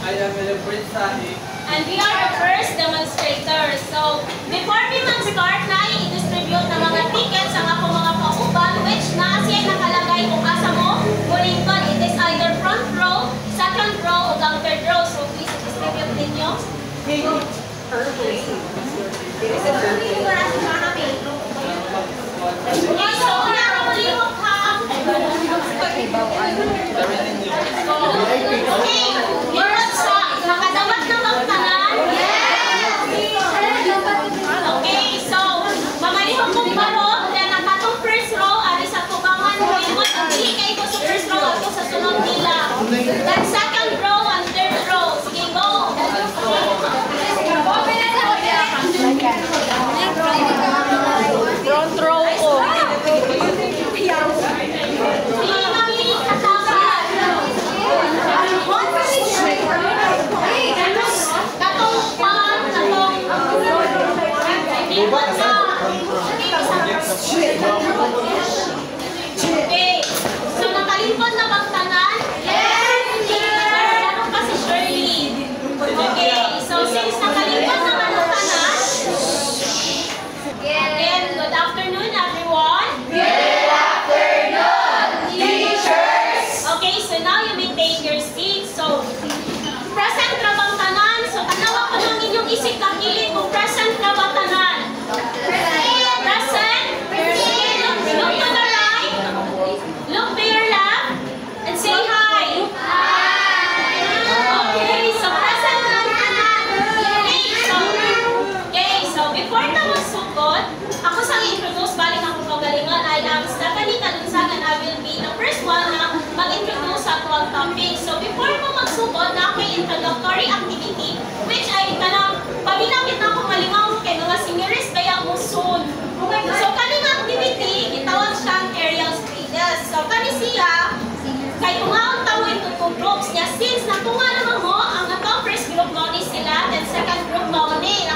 I am Elefrit Sani. And we are the first demonstrators. So, before we mag-start na, i-distribute ng mga tickets ang ako mga pauban, which na siya nakalagay kung asa mo. Muling ba, it is either front row, second row, o third row. So, please distribute ninyo. Okay, so una ka malihok ha. Okay, yun sa nakadawat na bang tanan? Okay, so mamalihok kong barok, then nakatong first row, ari sa tubangan mo, iwan ang dili kayo ko sa first row, ako sa sunod nila. Then second row and third row. Sige, go! Front row ko. Okay, so nakalingkod na bang tanan? Yes! Meron pa si Shirley. Okay, so since nakalingkod naman ang tanan, again, good afternoon everyone. Good afternoon, teachers! Okay, so now you may take your seats. So, present na bang tanan? So, tanawa ko ng inyong isip na kilit kung present na bang tanan. Present? Look to the right. Look to your left. And say hi. Okay, so present na tanan. Okay, so before na magsukot, ako sa introduce, balik ako kagalingan. I am Stephanie Calunzag and I will be the first one na mag-introduce sa actual topic. So before mo magsukot, na ako'y introductory activity, which ay kanang paminamit na akong malingaw kay mga seniors kaya mo soon. So kaning activity, gitawag siyang aerial stages. So kani siya, kay tungaon tao into two groups niya. Since natunga naman mo, ang atong first group mo ni sila, then second group mo ni.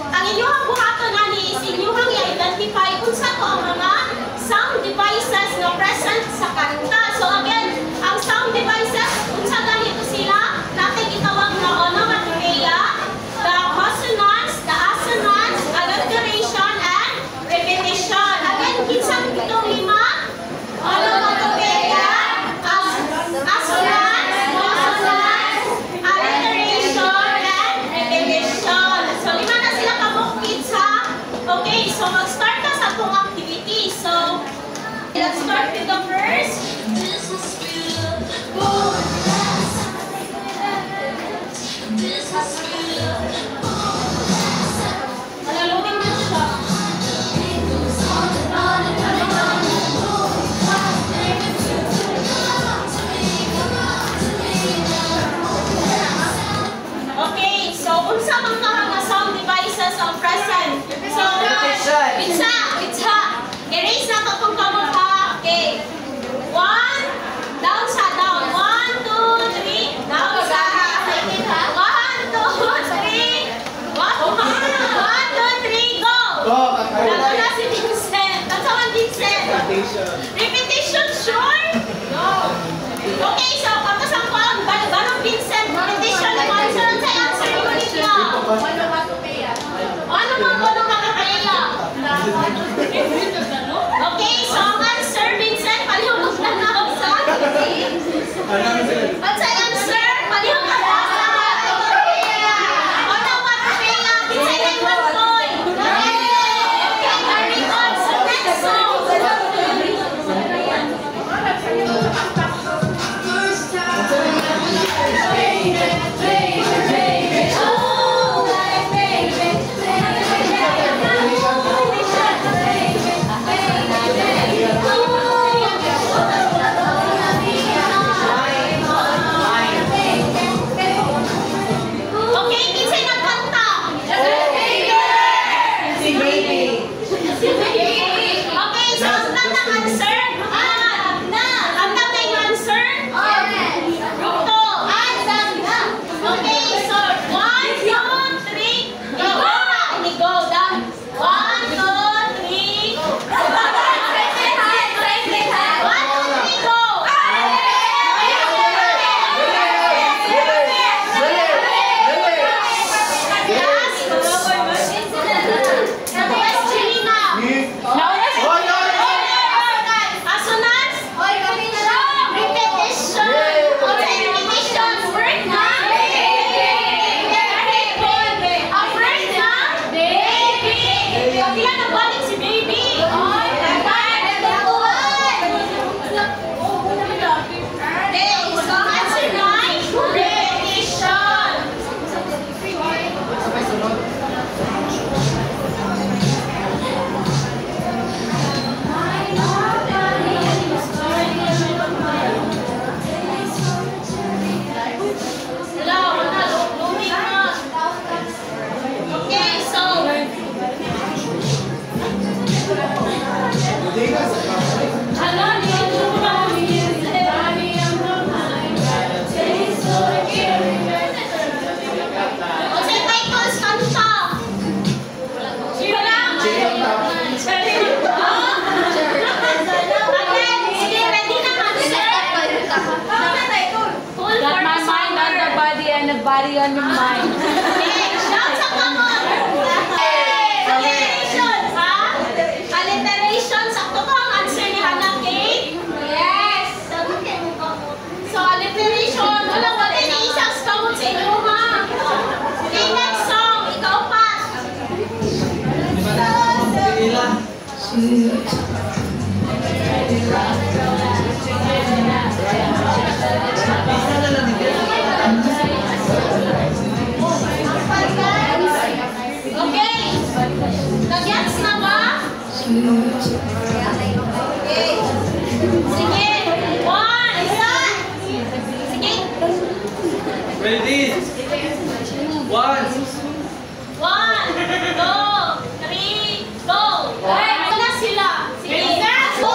Ang inyong buhaton na ni is inyong i-identify kung sa to ang mga sound devices na present sa kanta. So again, ang sound devices, kung sa ganito sila, natin itawag na onomatopoeia, the consonants, the assonants, alliteration, and repetition. Again, kinsang itong lima, onomatopoeia, assonants, consonants, alliteration, and repetition. So lima na sila kabukit ha. Okay, so mag-start na sa itong activity. So, let's start with the first. Malalungin mo siya. Okay, so unsa man ka mga sound devices ang present? So, bitsa. Erase na to kung kamot ha. Okay. 1, down sa down. 1, 2, 3, down sa. 1, 2, 3. 1, 2, 3, go! Nato na si Vincent. Tansa man Vincent? Repetition, sure? No. Okay, so pagkasang ko ang balong Vincent. Repetition, answer ang answer mo ninyo. on your mind. Okay, shout sa kamot! Alliteration, ha? Alliteration, sakto ba ang answer ni Hannah Kate? Yes! So, alliteration, wala ni isang kamot sa inyo, ha? Okay, next song, ikaw pa. Okay. Nag-gets na ba? Okay. Sige. One. Sige. Ready? One. 1, 2, 3, go! Ito na sila. Sige. So,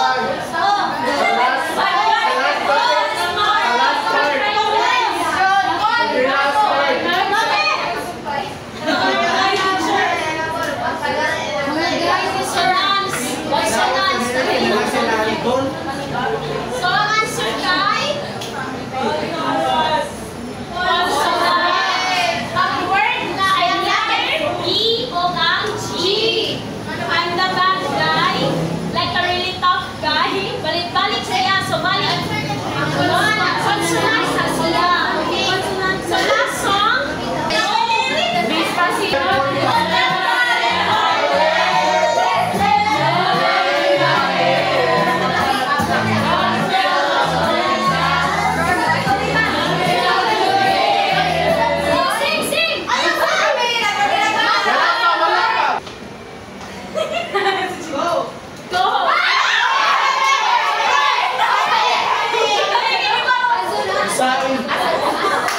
ang answer kay? Ang word na ay ang letter B o ang G. I'm the bad guy, like a really tough guy. Balik-balik siya, so balik. Consonants na sila. Okay? So, last song.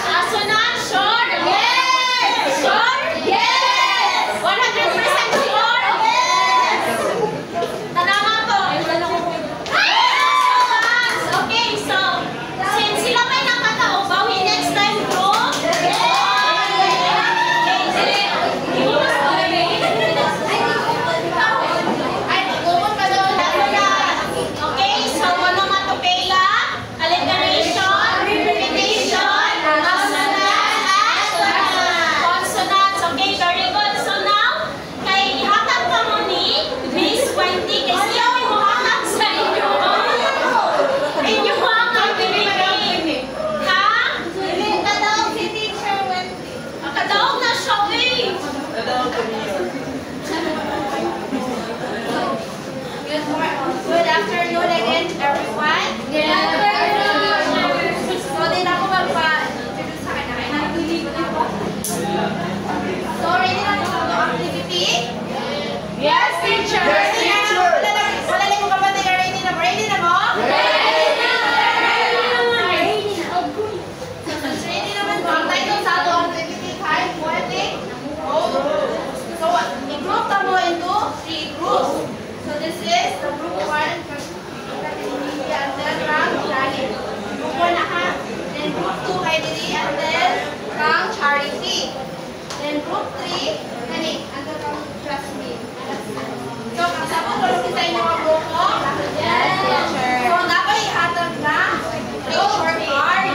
Assonant, sure? Yes! Sure? Yes! 100% sure? Yes! Tanawa to. Assonants! Okay, so, since sila may nakatao, bawi next time, bro? Yes! Okay, so, onomatopeia, alliteration, repetition, consonants. Okay, very good. So now, kay ihatag ka mo ni Miss 20 kay siya may muhatag sa inyo. Inyo ang activity. Ha? Kadaog si Teacher Wendy. Kadaog na siya, eh. Good afternoon again, everyone. Good afternoon. So, din ako magpa-introduce sa kanya. So, ready na ito sa activity? Yes, teacher. Wala na yung kapatid. Ready na mo? Ready naman po. Ang title sa ito, activity 5, poetic. So, i-group na mo into 3 groups. So, this is the group 1. And then, group 1 na ha. Then, group 2 kay Diri. And then, kang Charity. Then, group 3, nani, ang kang Jasmine. So, kasama ko lang sa inyo ang group ko? Yes, teacher. So, dapat ihatag na short card.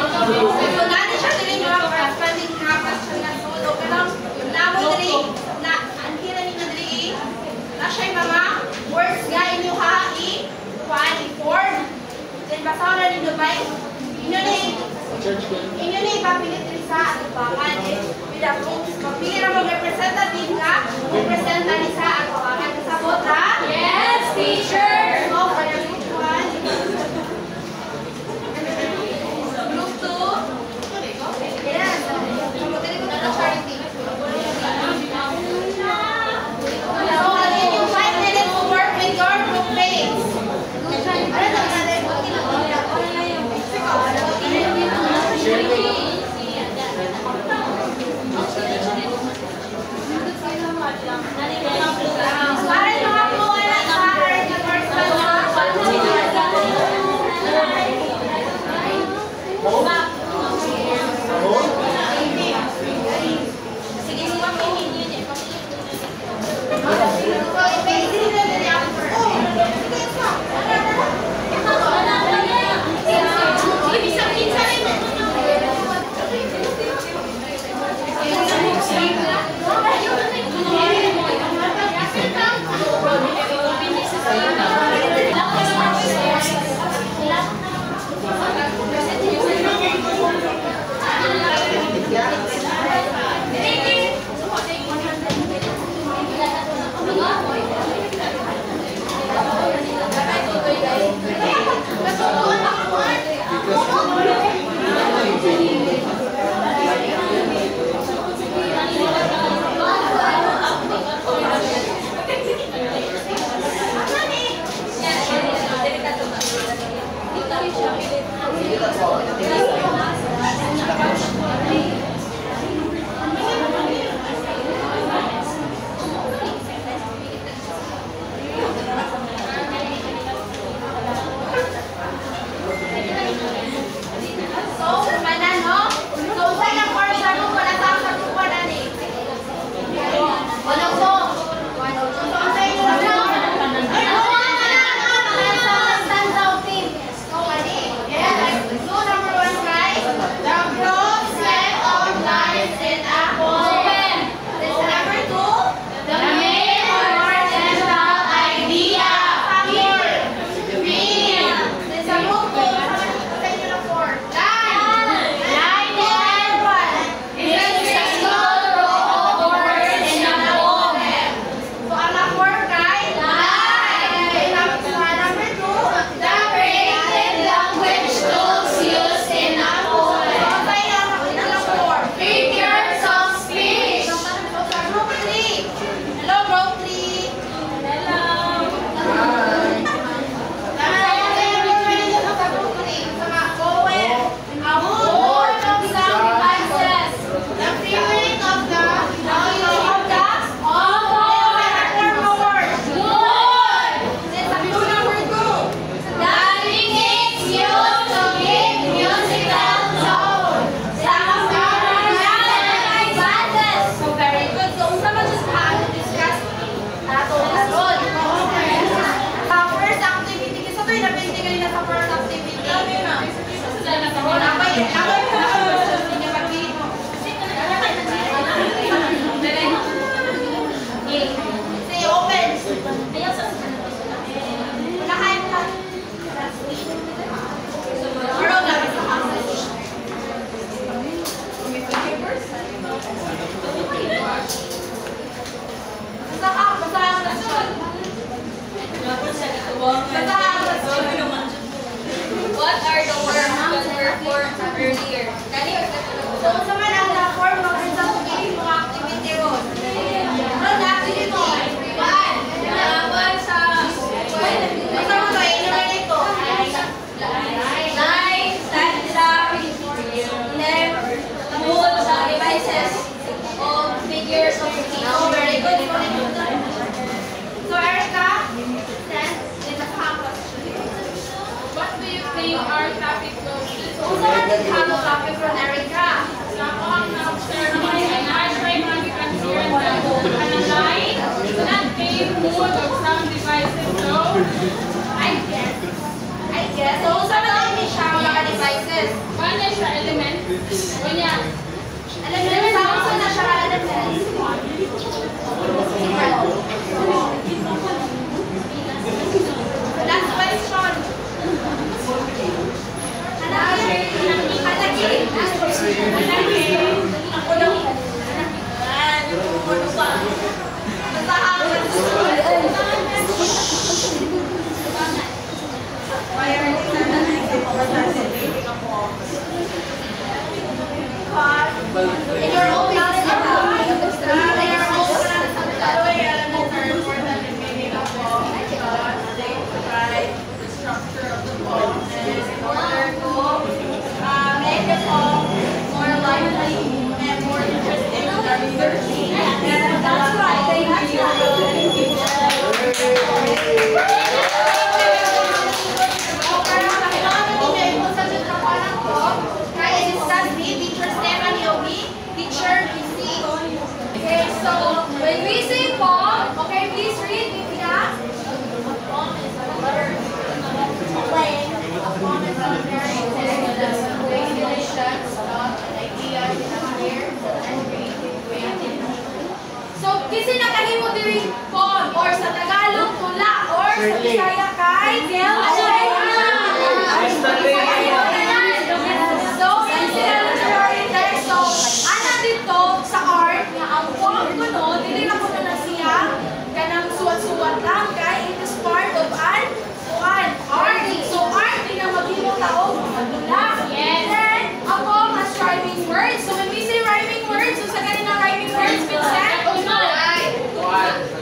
So, nani siya dili mga pwedeng question na solo. Pero, namoy diri, na, ang hira ninyo diri, na siya yung mga words nga inyo ha, i-form. Then, basaw na ninyo ba? Inyo na ipapilit rin sa atubangan. With a groups, mapili na mag-representative nga, represent na rin sa atubangan. Kasabot ha? Yes, teacher. So, for the group 1, group 2, yes, pagkutili ko na Charity. So, again, yung 5 minutes to work with your group mates. years of speech. Oh, very good. So, Erica, stand in the campus. What do you think our topic will be? Kung saan natin topic from Erica? So ako ang nag-share naman ay I-try mag-consider na analyze and pay mode of sound devices. So, I guess. So, kung saan natin siya ang mga devices? one na siya element. Kunya, Element, saan na siya element? Last question. In your own class, in your own class, elements are important in making up of they provide the structure of the ball. And in order to make the song more lively and more interesting to the readers. That's right. Thank Okay, so when we say poem, okay, please read with me. A poem is a letter playing. A poem is a very regulations about an idea in a clear and creative way. So, kasi nakahimo diri poem or sa Tagalog tula or sa Bisaya kay So, sila literary text. So, ana dito sa art nga ang poem ko no, dili na ko na siya kanang suwat-suwat lang kay it is part of an art. So, art din ang maghimo taog magdula. Then, a poem has rhyming words. So, when we say rhyming words, so sa kanina rhyming words, Vincent?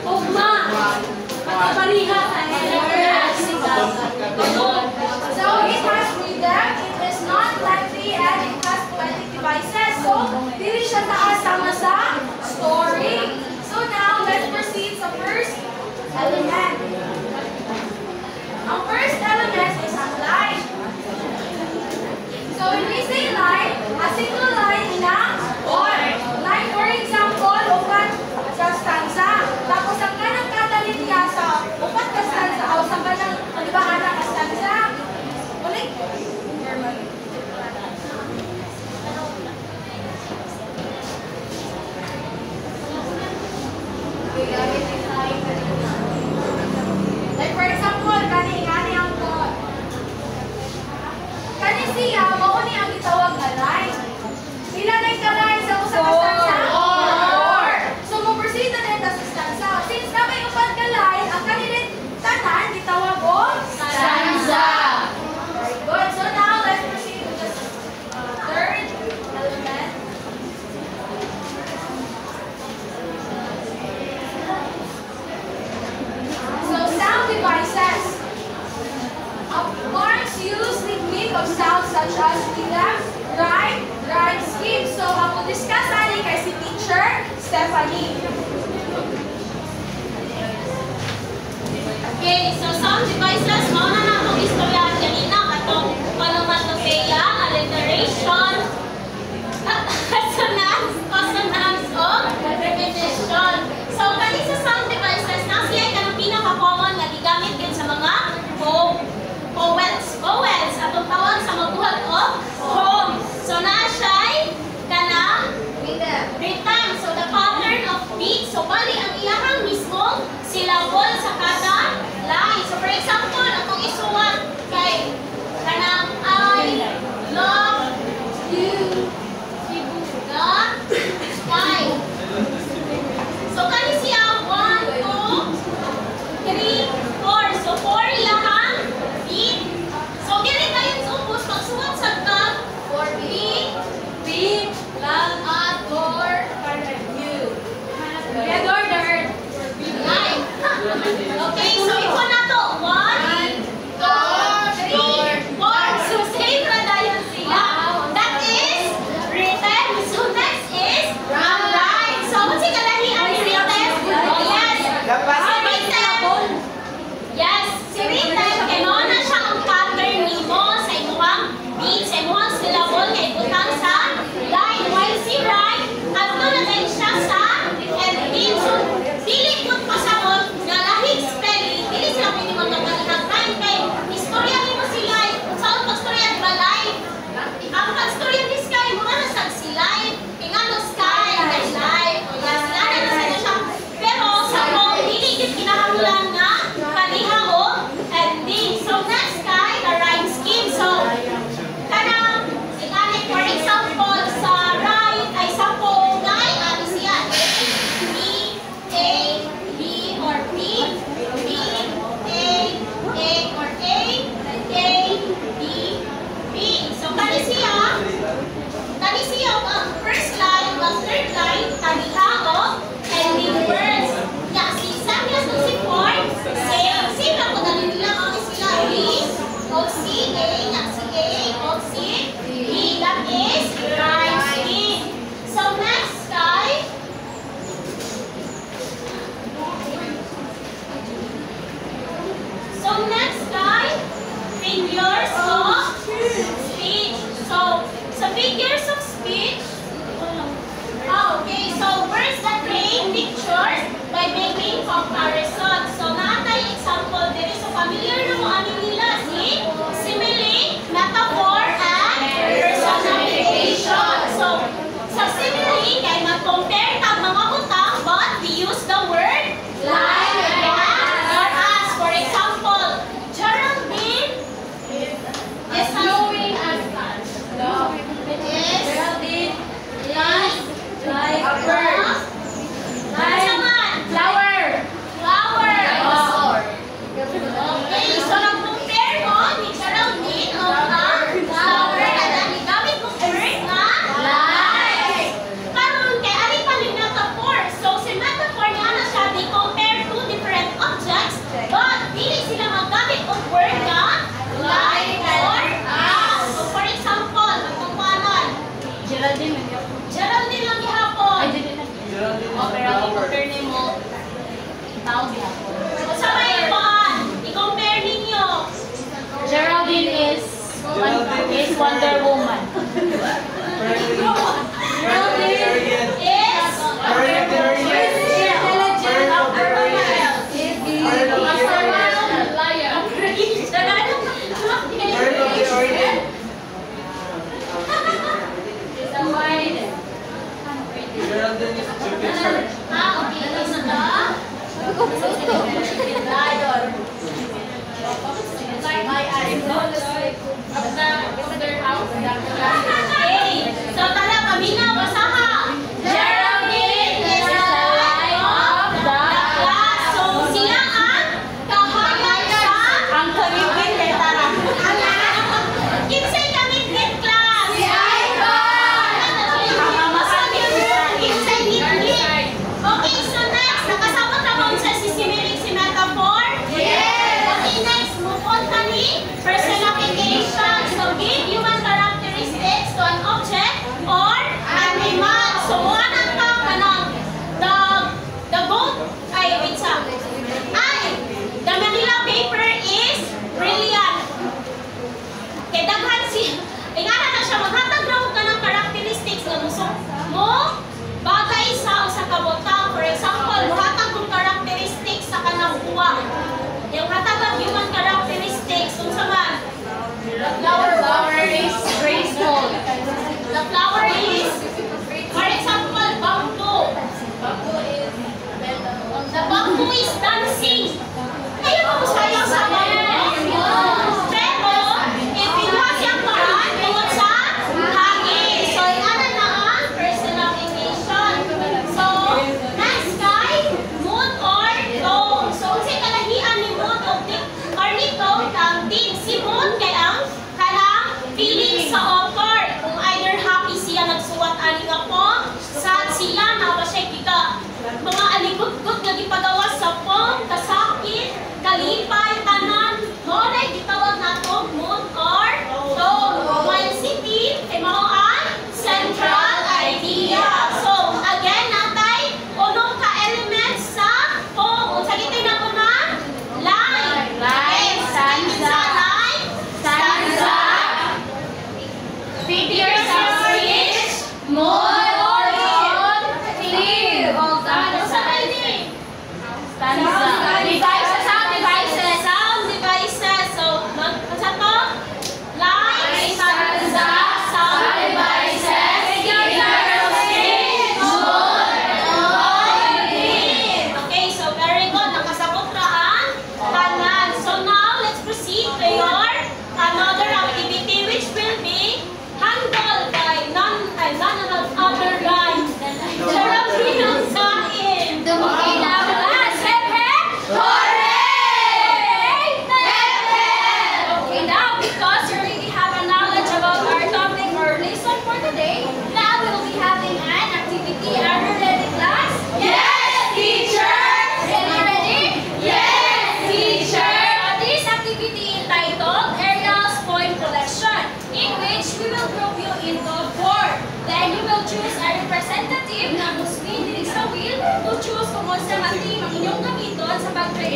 Ugma. Magkabaliha ka. So, it has rhythm, it is not lengthy, and it has poetic devices. So, dili siya taas-sama sa story. So, now, let's proceed sa first element. Ang first element is ang line. So, when we say line, a single line na or. Like, for example, upat sa stanza. Tapos, ang kanang kadalinya sa upat ka stanza o sa kanang palibahan ka stanza. Ulit. Like, for example, kani ang God. Kani siya, mao ni ang gitawag na line. Pila na yung line sa usa ka stanza? Four. So, mo-proceed na rin sa stanza. Since na may upat ka line, ang kanilit tanan, gitawag o stanza. Very good. So, now, let's proceed to the third element. So, sound devices. Words use technique of sound such as rhythm, rhyme scheme. So, ako discuss ani kay si teacher Stephanie. Okay, so sound devices, mauna na akong istorya kanina, katong onomatopeia, alliteration, consonants, o repetition. So, kani sa sound devices, nasiya kanang pinaka-common na gigamit din sa mga vowels, atong tawag sa magbuhat o home. So, na-shy kanang rhythm. So, the pattern of beat. So, bali ang iyahang mismo silabol sa kada line. So, for example, atong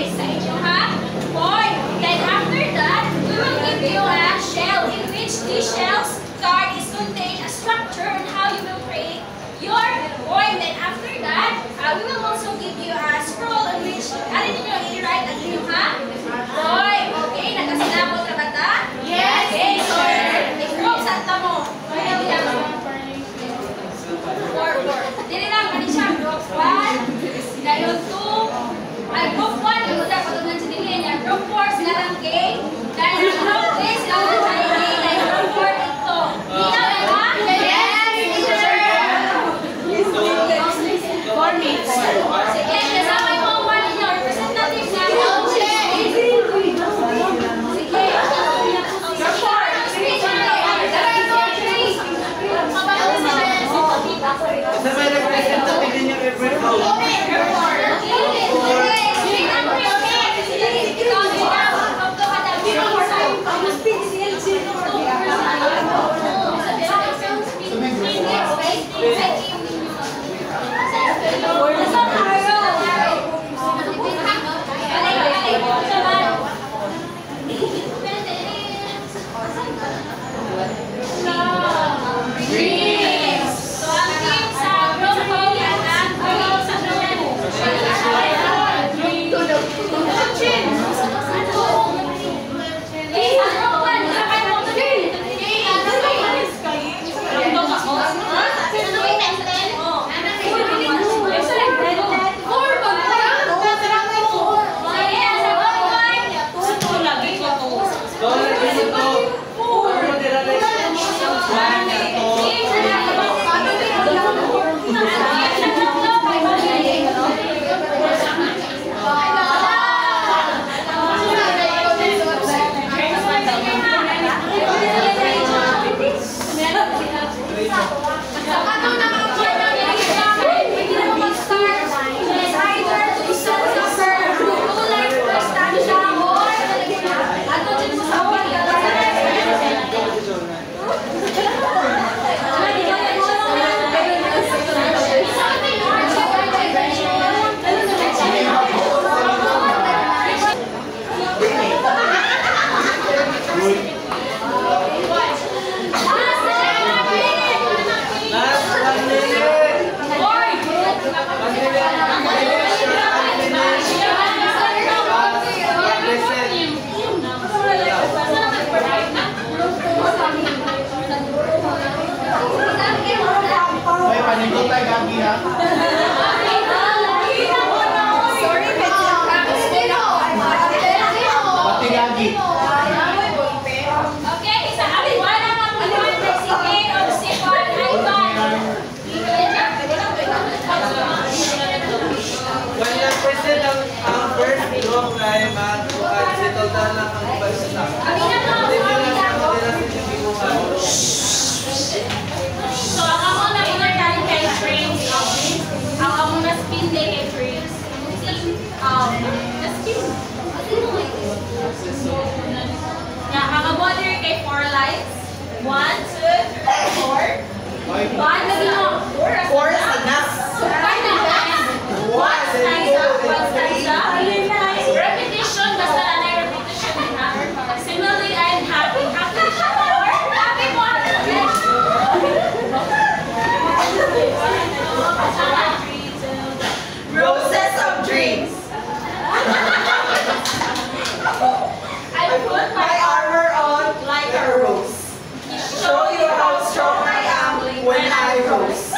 this sa inyo, ha? 4. Then after that, we will give you a shell in which this shell's card is contained a structure on how you will create your poem. Then after that, we will also give you a scroll in which alin ninyo i-write ang inyo, ha? Poem. Okay, nakasilabot na ba ta? Yes, Okay, so, teacher. i-group sa tamo. Dili lang, kani siya, group 1, dayon 2, ay group 1, yung una, patunan sa dili niya, group 4, sila lang gay, dahil group 3, sila lang sa dili, dahil group 4, ito. Dinaw na ba? Yes, teacher. For me. Sige, kasama yung mga one ninyo, representative na. Sige. Group 4, ang speech nyo, dapat group 3. Mabalas na Sa may representative ninyo every house. So, ang team sa group ko, yan ang group sa Show you how strong I am when I rose.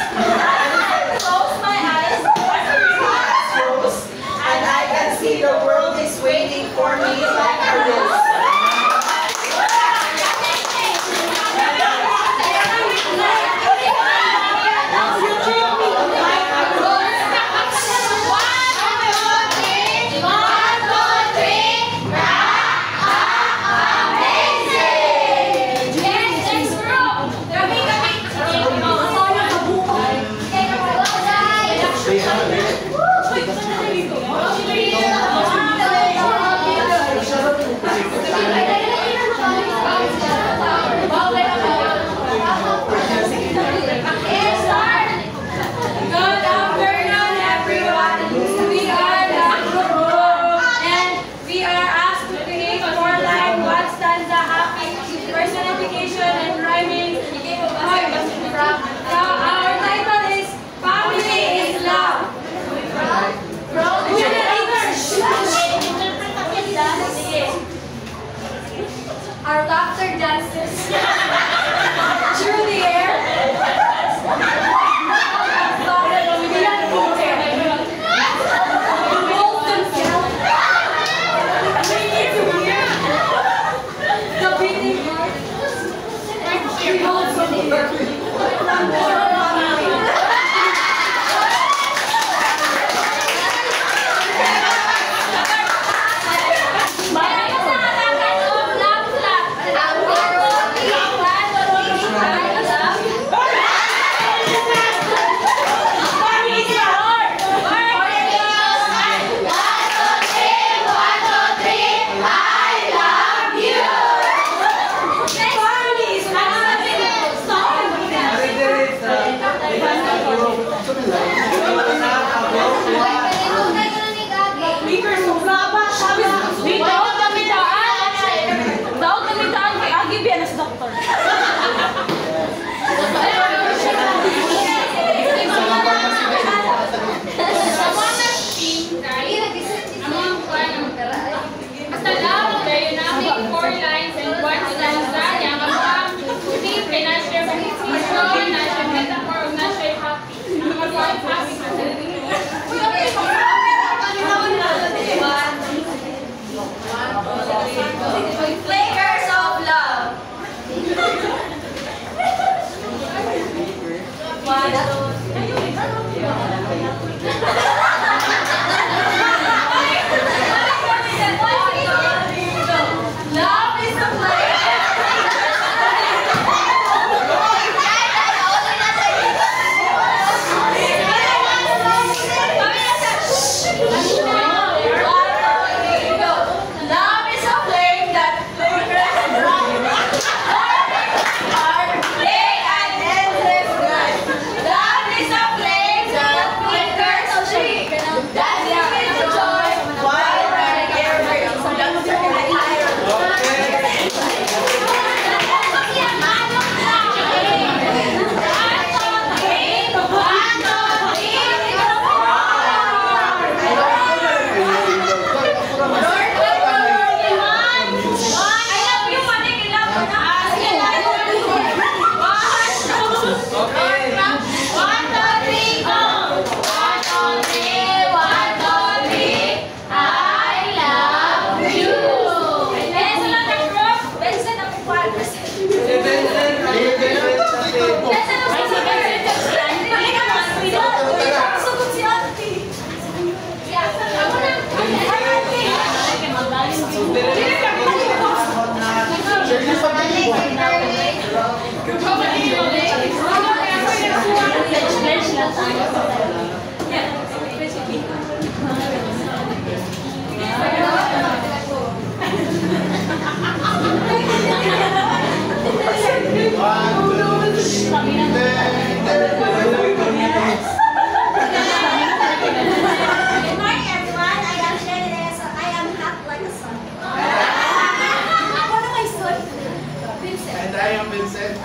And I am Vincent.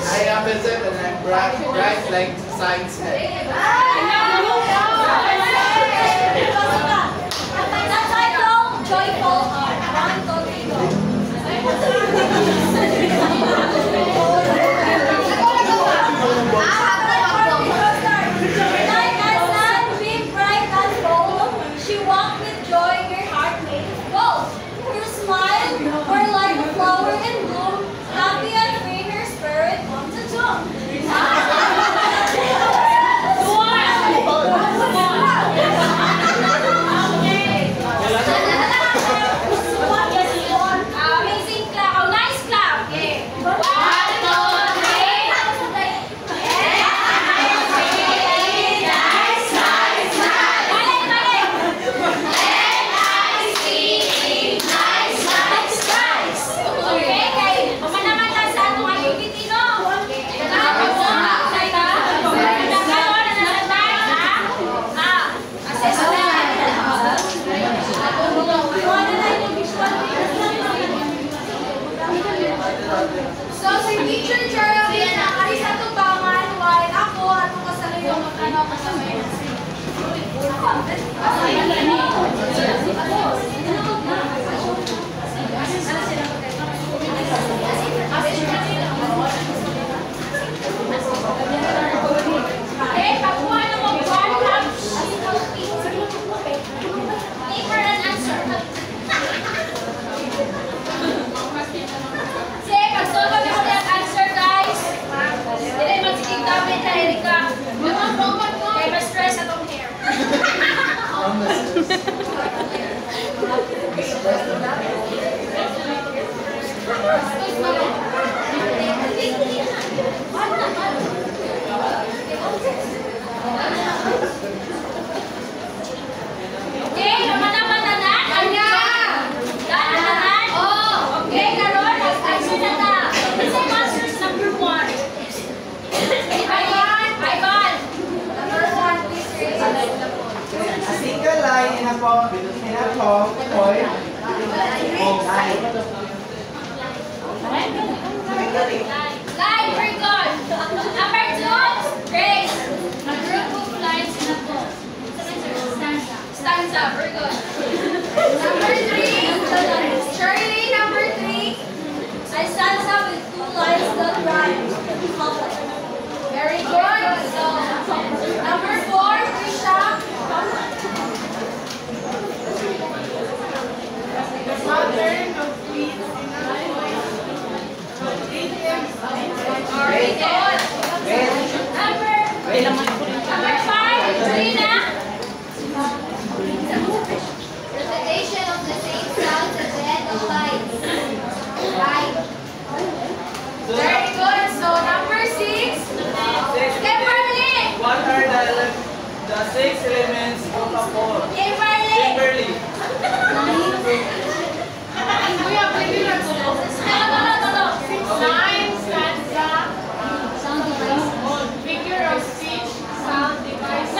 I am Vincent and I'm bright like science head. She walked with joy, her heart made of gold. Her smile were like a flower in bloom, happy and free her spirit on the tomb. Amazing clap. Oh, nice clap. Okay. 1, 2, So, si Teacher Geraldine ang alis sa tubangan, while ako at mga kasaluyong kasama yun. Okay, pagkuha na mo 1 cup. Take for an answer. Sige, pag-solve kami sa yung answer, guys. Hindi magsiging gamit na Erika. Kaya ma-stress atong hair. Okay, naman na. Anya! Daan. Oh, okay, karon answer na ta. Kasi answers number 1. Ivan. Number 1, please raise your hand. A single line in a poem or Line, very good. Number 2, Grace. A group of lines in a poem. Stanza, very good. Number 3, Shirley, number 3. A stanza with 2 lines that rhyme. Very good. So, number 4, Trisha. Very good. Number 5, Trina. Repetition of the same sounds at the end of lines. Right. Very good. So, number 6. Kimberly. what are the 6 elements of a poem? Kimberly. Kimberly. Kuya, pwede na to. No. Line, stanza, figure of speech, sound device.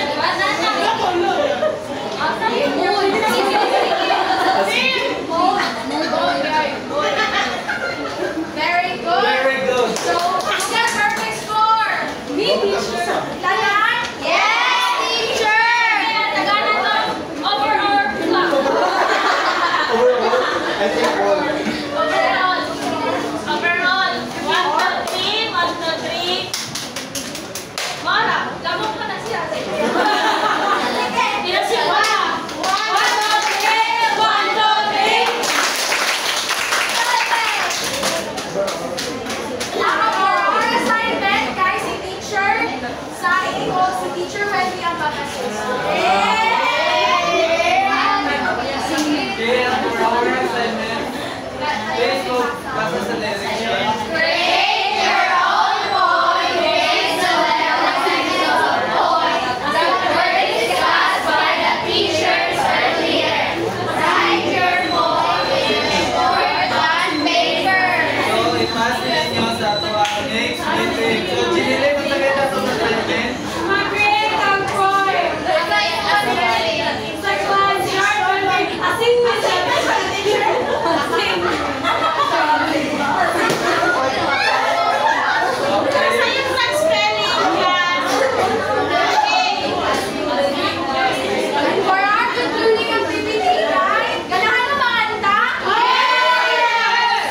Very good. Very good. So, who's got perfect score? Me, teacher. Talan? Yes, teacher! Tagana to. Overall. I think Overall. 1, 2, 3. 1, 2, 3. Mara, lamok ka na siya. Hindi siya. 1, 2, 3. 1, 2, 3. Our assignment, guys, si teacher, sa si teacher when we ang bakasis. for our assignment, Facebook, Next, next. So, Chinile, matagay na ito ng president. Mag-create ang poem. It's like one yard. Asing mo siya. Asing. Sayang sa spelling yan. For our concluding activity, guys, ganahan na makanta? Yes!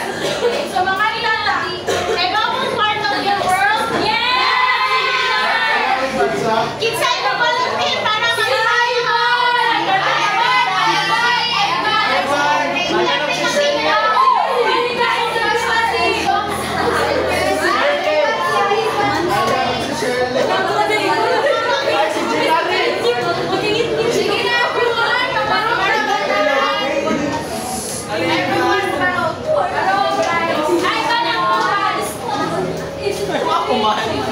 So, makanta na. Ibang part of your world? Yes! Kinsa imo volunteer para mag-try mo? Sige na, everyone. Everyone, Ay, ka na po. Ako man.